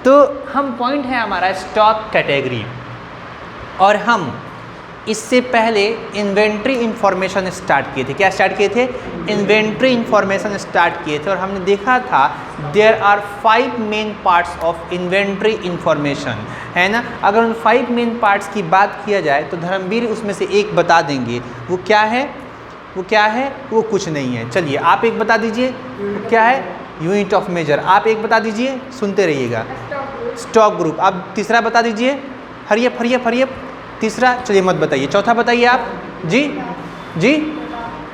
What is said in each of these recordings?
तो हम पॉइंट है हमारा स्टॉक कैटेगरी, और हम इससे पहले इन्वेंट्री इंफॉर्मेशन स्टार्ट किए थे। क्या स्टार्ट किए थे? इन्वेंट्री इंफॉर्मेशन स्टार्ट किए थे, और हमने देखा था there are 5 main parts of inventory information, है ना। अगर उन 5 मेन पार्ट्स की बात किया जाए तो धर्मवीर उसमें से एक बता देंगे। वो क्या है? वो क्या है? वो कुछ नहीं है। चलिए आप एक बता दीजिए, वो क्या है? Unit of measure. आप एक बता दीजिए, सुनते रहिएगा। Stock group. आप तीसरा बता दीजिए। हरियप हरियप हरियप। तीसरा चलिए मत बताइए। चौथा बताइए आप। जी जी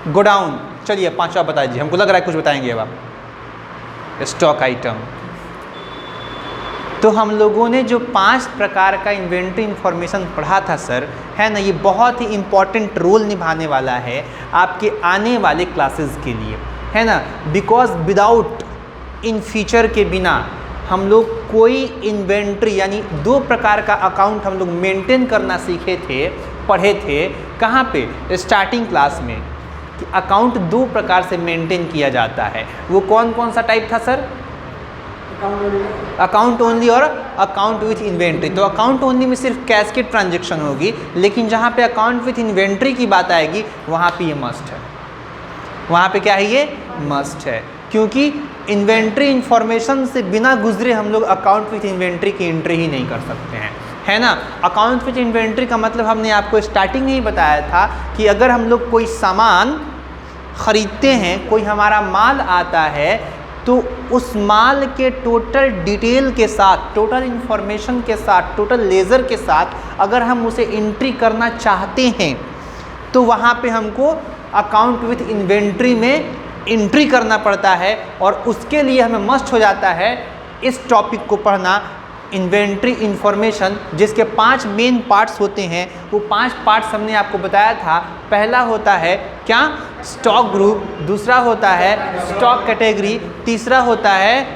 गोडाउन। चलिए पांचवा बता दीजिए, हमको लग रहा है कुछ बताएंगे अब आप। Stock item. तो हम लोगों ने जो 5 प्रकार का इन्वेंट्री इंफॉर्मेशन पढ़ा था सर, है ना, ये बहुत ही इम्पॉर्टेंट रोल निभाने वाला है आपके आने वाले क्लासेस के लिए, है ना। बिकॉज विदाउट, इन फ्यूचर के बिना हम लोग कोई इन्वेंट्री यानी 2 प्रकार का अकाउंट हम लोग मेंटेन करना सीखे थे, पढ़े थे। कहाँ पे? स्टार्टिंग क्लास में, कि अकाउंट 2 प्रकार से मेंटेन किया जाता है। वो कौन कौन सा टाइप था सर? अकाउंट ओनली और अकाउंट विथ इन्वेंट्री। तो अकाउंट ओनली में सिर्फ कैश की ट्रांजेक्शन होगी, लेकिन जहाँ पे अकाउंट विथ इन्वेंट्री की बात आएगी वहाँ पे ये मस्ट है। वहाँ पे क्या है? ये मस्ट है, क्योंकि इन्वेंट्री इंफॉर्मेशन से बिना गुजरे हम लोग अकाउंट विथ इन्वेंट्री की एंट्री ही नहीं कर सकते हैं, है ना। अकाउंट विथ इन्वेंट्री का मतलब हमने आपको स्टार्टिंग में ही बताया था कि अगर हम लोग कोई सामान खरीदते हैं, कोई हमारा माल आता है, तो उस माल के टोटल डिटेल के साथ, टोटल इन्फॉर्मेशन के साथ, टोटल लेज़र के साथ अगर हम उसे एंट्री करना चाहते हैं तो वहाँ पे हमको अकाउंट विथ इन्वेंट्री में एंट्री करना पड़ता है, और उसके लिए हमें मस्ट हो जाता है इस टॉपिक को पढ़ना, इन्वेंट्री इंफॉर्मेशन, जिसके 5 मेन पार्ट्स होते हैं। वो 5 पार्ट्स हमने आपको बताया था। पहला होता है क्या? Stock group. दूसरा होता है स्टॉक कैटेगरी। तीसरा होता है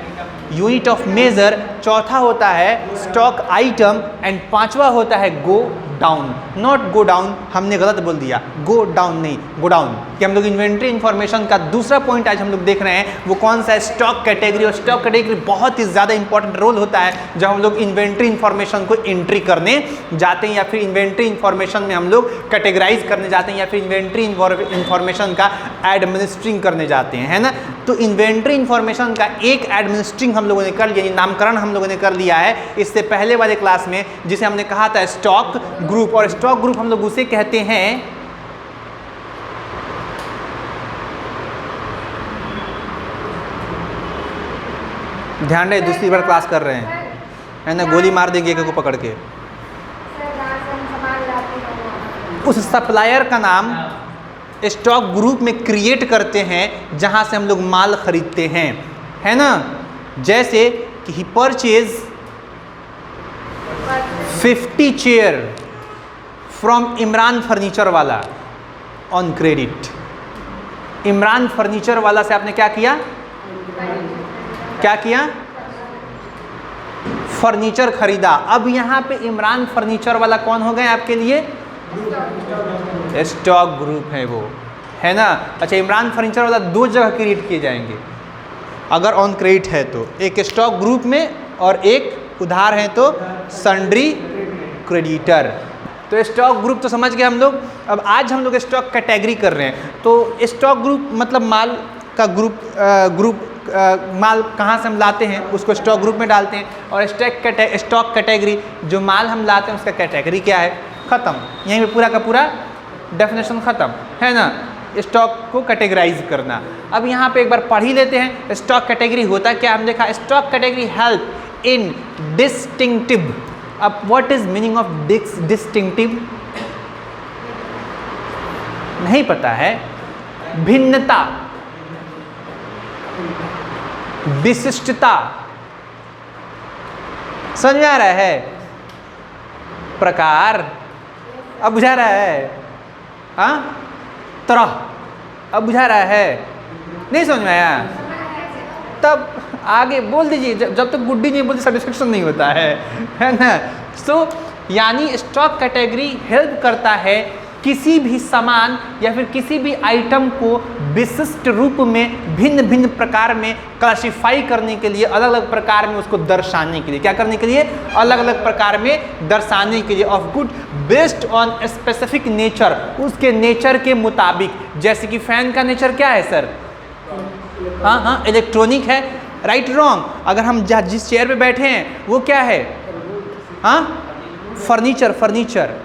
यूनिट ऑफ मेजर। चौथा होता है स्टॉक आइटम, एंड पांचवा होता है go down. Not go down, हमने गलत बोल दिया, गो डाउन नहीं, गो डाउन। कि हम लोग इन्वेंट्री इंफॉर्मेशन का दूसरा पॉइंट आज हम लोग देख रहे हैं, वो कौन सा है? Stock category. और स्टॉक कैटेगरी बहुत ही ज़्यादा इंपॉर्टेंट रोल होता है जब हम लोग इन्वेंट्री इंफॉर्मेशन को एंट्री करने जाते हैं, या फिर इन्वेंट्री इंफॉर्मेशन में हम लोग कैटेगराइज करने जाते हैं, या फिर इन्वेंट्री इंफॉर्मेशन का एडमिनिस्ट्रिंग करने जाते हैं, है ना। तो इन्वेंट्री इंफॉर्मेशन का एक एडमिनिस्ट्रिंग हम लोगों ने कर लिया, नामकरण हम लोगों ने कर लिया है इससे पहले वाले क्लास में, जिसे हमने कहा था स्टॉक ग्रुप। और स्टॉक ग्रुप हम लोग उसे कहते हैं ध्यान रहे, दूसरी बार क्लास कर रहे हैं, है ना, गोली मार देंगे एक को पकड़ के। उस सप्लायर का नाम स्टॉक ग्रुप में क्रिएट करते हैं जहां से हम लोग माल खरीदते हैं, है ना। जैसे कि he purchase 50 chair from Imran furniture वाला ऑन क्रेडिट। इमरान फर्नीचर वाला से आपने क्या किया? क्या किया? फर्नीचर खरीदा। अब यहाँ पे इमरान फर्नीचर वाला कौन हो गए आपके लिए? स्टॉक ग्रुप है वो, है ना। अच्छा, इमरान फर्नीचर वाला 2 जगह क्रिएट किए जाएंगे अगर ऑन क्रेडिट है तो, एक स्टॉक ग्रुप में और एक उधार है तो सन्ड्री क्रेडिटर। तो स्टॉक ग्रुप तो समझ गए हम लोग। अब आज हम लोग स्टॉक कैटेगरी कर रहे हैं। तो स्टॉक ग्रुप मतलब माल का ग्रुप माल कहाँ से हम लाते हैं उसको स्टॉक ग्रुप में डालते हैं, और स्टॉक कैटेगरी जो माल हम लाते हैं उसका कैटेगरी क्या है? ख़त्म। यहीं पे पूरा का पूरा डेफिनेशन ख़त्म, है ना। स्टॉक को कैटेगराइज करना। अब यहाँ पे एक बार पढ़ ही लेते हैं स्टॉक कैटेगरी होता क्या। हम देखा stock category help in distinctive. अब what is meaning of distinctive? नहीं पता है। भिन्नता, विशिष्टता, समझ में आ रहा है? प्रकार, अब बुझा रहा है? हाँ, तरह, अब बुझा रहा है? नहीं समझ में आया? तब आगे बोल दीजिए। जब तक गुड्डी नहीं बोलती सेटिस्फेक्शन नहीं होता है ना। सो यानी स्टॉक कैटेगरी हेल्प करता है किसी भी सामान या फिर किसी भी आइटम को विशिष्ट रूप में भिन्न भिन्न प्रकार में क्लासिफाई करने के लिए, अलग अलग प्रकार में उसको दर्शाने के लिए, क्या करने के लिए, अलग अलग प्रकार में दर्शाने के लिए, of good based on specific nature, उसके नेचर के मुताबिक। जैसे कि फैन का नेचर क्या है सर? हाँ, इलेक्ट्रॉनिक है, राइट रॉन्ग? अगर हम जिस चेयर पे बैठे हैं वो क्या है? हाँ, फर्नीचर,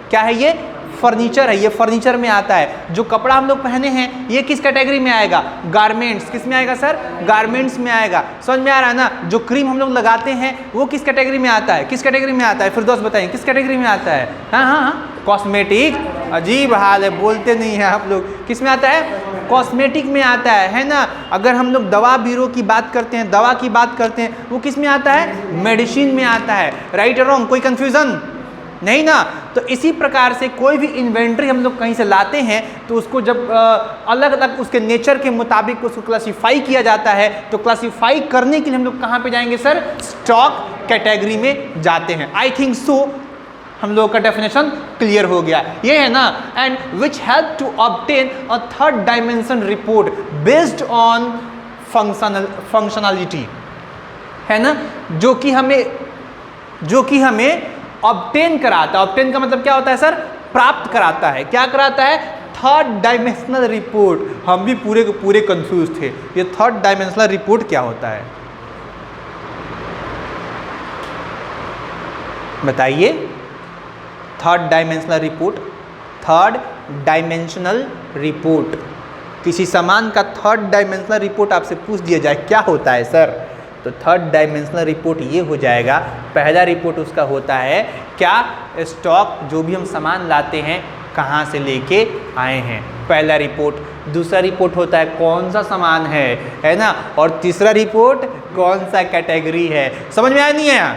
क्या है ये? फर्नीचर है, ये फर्नीचर में आता है। जो कपड़ा हम लोग पहने हैं ये किस कैटेगरी में आएगा? गारमेंट्स। किस में आएगा सर? गारमेंट्स में आएगा। समझ में आ रहा है ना? जो क्रीम हम लोग लगाते हैं वो किस कैटेगरी में आता है? किस कैटेगरी में आता है? फिर दोस्त बताइए किस कैटेगरी में आता है? हाँ, कॉस्मेटिक। अजीब हाल है, बोलते नहीं हैं आप लोग। किस में आता है? कॉस्मेटिक में आता है ना? अगर हम लोग दवा बीरो की बात करते हैं, दवा की बात करते हैं, वो किस में आता है? मेडिसिन में आता है। राइट और रॉन्ग? कोई कंफ्यूजन नहीं ना? तो इसी प्रकार से कोई भी इन्वेंट्री हम लोग कहीं से लाते हैं तो उसको जब अलग अलग उसके नेचर के मुताबिक उसको क्लासिफाई किया जाता है, तो क्लासिफाई करने के लिए हम लोग कहाँ पे जाएंगे सर? स्टॉक कैटेगरी में जाते हैं। आई थिंक सो हम लोगों का डेफिनेशन क्लियर हो गया, ये है ना? And which help to obtain a third dimension report based on functionality, है ना? जो कि हमें ऑब्टेन कराता है। ऑब्टेन का मतलब क्या होता है सर? प्राप्त कराता है। क्या कराता है? Third dimensional report. हम भी पूरे के पूरे कंफ्यूज थे, ये थर्ड डायमेंशनल रिपोर्ट क्या होता है बताइए? थर्ड डायमेंशनल रिपोर्ट, किसी सामान का थर्ड डायमेंशनल रिपोर्ट आपसे पूछ दिया जाए क्या होता है सर, तो थर्ड डायमेंशनल रिपोर्ट ये हो जाएगा। पहला रिपोर्ट उसका होता है क्या? स्टॉक, जो भी हम सामान लाते हैं कहाँ से लेके आए हैं, पहला रिपोर्ट। दूसरा रिपोर्ट होता है कौन सा सामान है ना? और तीसरा रिपोर्ट कौन सा कैटेगरी है। समझ में आया नहीं आया?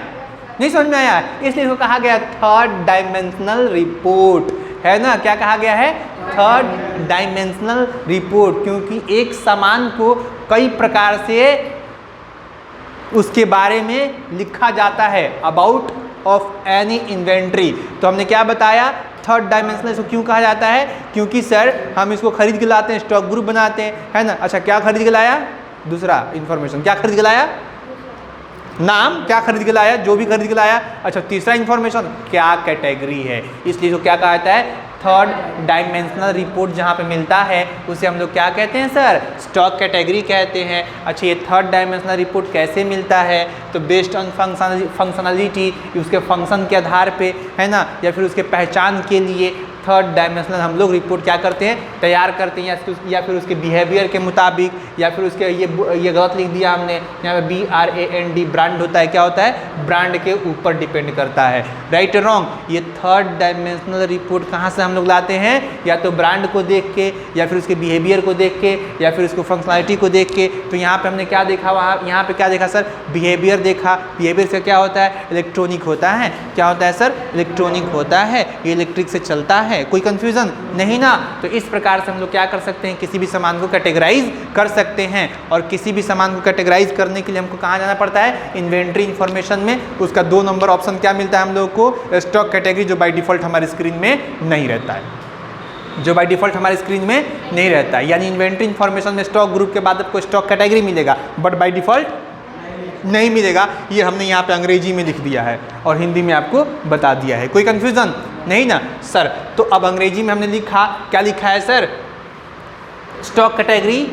नहीं समझ में आया? इसलिए इसको कहा गया थर्ड डायमेंशनल रिपोर्ट, है ना? क्या कहा गया है? थर्ड डायमेंशनल रिपोर्ट, क्योंकि एक सामान को कई प्रकार से उसके बारे में लिखा जाता है, अबाउट ऑफ एनी इन्वेंट्री। तो हमने क्या बताया? थर्ड डायमेंशनल इसको क्यों कहा जाता है? क्योंकि सर हम इसको खरीद के लाते हैं, स्टॉक ग्रुप बनाते हैं, है ना? अच्छा, क्या खरीद के लाया? दूसरा इन्फॉर्मेशन, क्या खरीद के लाया? नाम, क्या खरीद के लाया? जो भी खरीद के लाया। अच्छा, तीसरा इन्फॉर्मेशन क्या कैटेगरी है, इसलिए इसको क्या कहा जाता है? थर्ड डायमेंशनल रिपोर्ट जहाँ पे मिलता है उसे हम लोग क्या कहते हैं सर? स्टॉक कैटेगरी कहते हैं। अच्छा, ये थर्ड डायमेंशनल रिपोर्ट कैसे मिलता है? तो बेस्ड ऑन फंक्शनलिटी, उसके फंक्शन के आधार पे, है ना? या फिर उसके पहचान के लिए थर्ड डायमेंशनल हम लोग रिपोर्ट क्या करते हैं? तैयार करते हैं, या फिर उसके बिहेवियर के मुताबिक, या फिर उसके ये गलत लिख दिया हमने, यहाँ पे BRAND ब्रांड होता है, क्या होता है? ब्रांड के ऊपर डिपेंड करता है। राइट और रॉन्ग? ये थर्ड डायमेंशनल रिपोर्ट कहाँ से हम लोग लाते हैं? या तो ब्रांड को देख के, या फिर उसके बिहेवियर को देख के, या फिर उसको फंक्शनलिटी को देख के। तो यहाँ पे हमने क्या देखा? वहाँ यहाँ पे क्या देखा सर? बिहेवियर देखा। बिहेवियर से क्या होता है? इलेक्ट्रॉनिक होता है। क्या होता है सर? इलेक्ट्रॉनिक होता है, ये इलेक्ट्रिक से चलता है। कोई कंफ्यूजन नहीं ना? तो इस प्रकार से हम लोग क्या कर सकते हैं? किसी भी सामान को कैटेगराइज कर सकते हैं, और किसी भी सामान को कैटेगराइज करने के लिए हमको कहाँ जाना पड़ता है? इन्वेंट्री इन्फॉर्मेशन में। उसका 2 नंबर ऑप्शन क्या मिलता है हम लोग को? स्टॉक कैटेगरी, जो बाय डिफॉल्ट हमारी स्क्रीन में नहीं रहता है, जो बाय डिफॉल्ट हमारी स्क्रीन में नहीं रहता है। यानी इन्वेंट्री इन्फॉर्मेशन में स्टॉक ग्रुप के बाद आपको स्टॉक कैटेगरी मिलेगा, बट बाय डिफॉल्ट नहीं मिलेगा। ये हमने यहाँ पे अंग्रेजी में लिख दिया है और हिंदी में आपको बता दिया है। कोई कंफ्यूजन नहीं ना सर? तो अब अंग्रेजी में हमने लिखा, क्या लिखा है sir? Stock category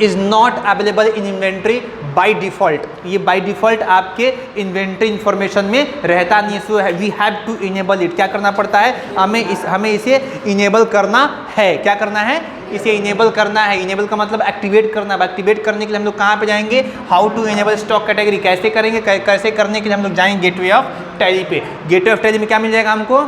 is not available in inventory by default. ये बाय डिफॉल्ट आपके इन्वेंट्री इन्फॉर्मेशन में रहता नहीं है, so we have to enable it. क्या करना पड़ता है? हमें इसे इनेबल करना है। क्या करना है? इसे इनेबल करना है। इनेबल का मतलब एक्टिवेट करना। एक्टिवेट करने के लिए हम लोग कहाँ पे जाएंगे? How to enable stock category. कैसे करेंगे? कैसे करने के लिए हम लोग जाएंगे गेटवे ऑफ टैली पे। गेटवे ऑफ टैली में क्या मिल जाएगा हमको?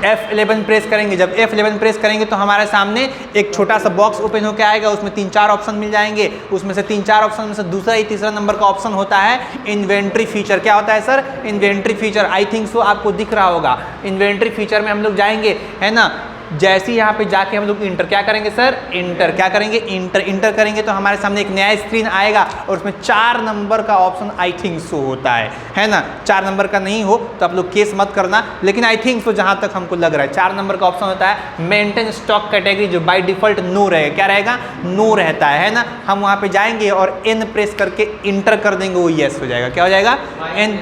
F11 प्रेस करेंगे। जब F11 प्रेस करेंगे तो हमारे सामने एक छोटा सा बॉक्स ओपन होकर आएगा, उसमें 3-4 ऑप्शन मिल जाएंगे। उसमें से 3-4 ऑप्शन में से दूसरा या तीसरा नंबर का ऑप्शन होता है इन्वेंट्री फीचर। क्या होता है sir? Inventory feature. I think so आपको दिख रहा होगा। इन्वेंट्री फीचर में हम लोग जाएंगे, है ना? जैसे ही यहाँ पे जाके हम लोग इंटर क्या करेंगे सर, इंटर क्या करेंगे, इंटर करेंगे तो हमारे सामने एक नया स्क्रीन आएगा और उसमें 4 नंबर का ऑप्शन आई थिंक सो होता है ना। 4 नंबर का नहीं हो तो आप लोग केस मत करना, लेकिन आई थिंक सो जहाँ तक हमको लग रहा है 4 नंबर का ऑप्शन होता है मेंटेन स्टॉक कैटेगरी, जो बाय डिफॉल्ट नो रहेगा। क्या रहेगा, नो रहता है ना। हम वहाँ पे जाएंगे और एन प्रेस करके इंटर कर देंगे, वो यस हो जाएगा। क्या हो जाएगा, एन।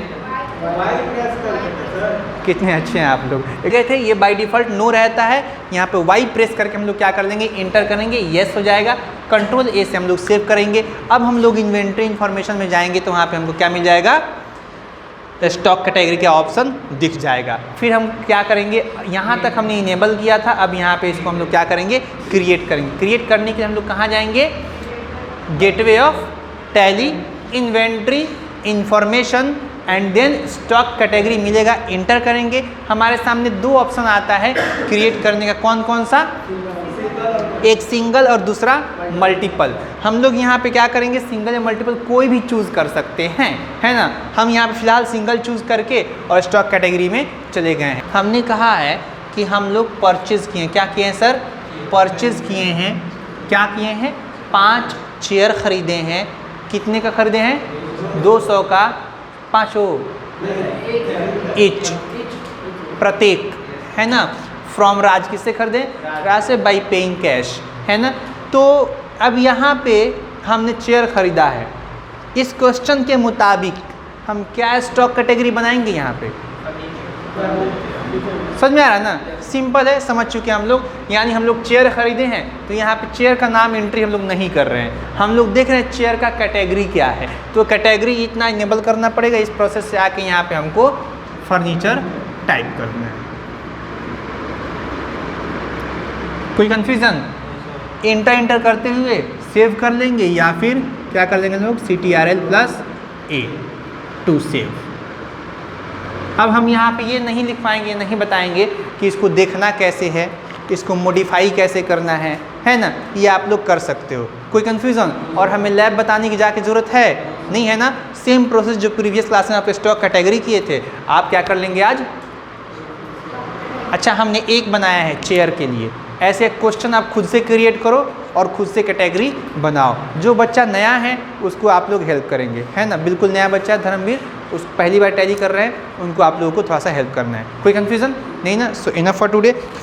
कितने अच्छे हैं आप लोग। देखते थे ये बाय डिफॉल्ट नो रहता है, यहाँ पे वाई प्रेस करके हम लोग क्या कर देंगे, इंटर करेंगे, यस हो जाएगा। कंट्रोल ए से हम लोग सेव करेंगे। अब हम लोग इन्वेंट्री इन्फॉर्मेशन में जाएंगे तो वहाँ पे हमको क्या मिल जाएगा, स्टॉक कैटेगरी का ऑप्शन दिख जाएगा। फिर हम क्या करेंगे, यहाँ तक हमने इनेबल किया था, अब यहाँ पे इसको हम लोग क्या करेंगे, क्रिएट करेंगे। क्रिएट करने के लिए हम लोग कहाँ जाएंगे, gateway of Tally, inventory information and then stock category मिलेगा, इंटर करेंगे। हमारे सामने 2 ऑप्शन आता है क्रिएट करने का, कौन कौन सा, एक सिंगल और दूसरा मल्टीपल। हम लोग यहाँ पे क्या करेंगे, सिंगल या मल्टीपल कोई भी चूज़ कर सकते हैं, है ना। हम यहाँ पे फिलहाल सिंगल चूज़ करके और स्टॉक कैटेगरी में चले गए हैं। हमने कहा है कि हम लोग परचेज़ किए हैं, क्या किए हैं सर, परचेज़ किए हैं। क्या किए हैं, 5 चेयर खरीदे हैं। कितने का खरीदे हैं, 200 का 5 ईच प्रत्येक, है ना। फ्रॉम राज किससे खरीदे, राज से, बाई पेइंग कैश, है ना। तो अब यहाँ पे हमने चेयर खरीदा है, इस क्वेश्चन के मुताबिक हम क्या स्टॉक कैटेगरी बनाएंगे यहाँ पे, समझ में आ रहा है ना, सिंपल है, समझ चुके हम लोग। यानी हम लोग चेयर खरीदे हैं तो यहाँ पे चेयर का नाम एंट्री हम लोग नहीं कर रहे हैं, हम लोग देख रहे हैं चेयर का कैटेगरी क्या है। तो कैटेगरी इतना इनेबल करना पड़ेगा, इस प्रोसेस से आके यहाँ पे हमको फर्नीचर टाइप करना है। कोई कन्फ्यूज़न, इंटर करते हुए सेव कर लेंगे या फिर क्या कर लेंगे लोग, CTRL+A टू सेव। अब हम यहाँ पे ये नहीं लिख पाएंगे, नहीं बताएंगे कि इसको देखना कैसे है, इसको मॉडिफाई कैसे करना है ना, ये आप लोग कर सकते हो। कोई कन्फ्यूज़न, और हमें लैब बताने की जाके ज़रूरत है नहीं, है ना। सेम प्रोसेस जो प्रीवियस क्लास में आप स्टॉक कैटेगरी किए थे, आप क्या कर लेंगे आज। अच्छा, हमने एक बनाया है चेयर के लिए, ऐसे क्वेश्चन आप खुद से क्रिएट करो और खुद से कैटेगरी बनाओ। जो बच्चा नया है उसको आप लोग हेल्प करेंगे, है ना। बिल्कुल नया बच्चा है धर्मवीर, उस पहली बार टैली कर रहे हैं, उनको आप लोगों को थोड़ा सा हेल्प करना है। कोई कन्फ्यूज़न नहीं ना। सो इनफ फॉर टुडे।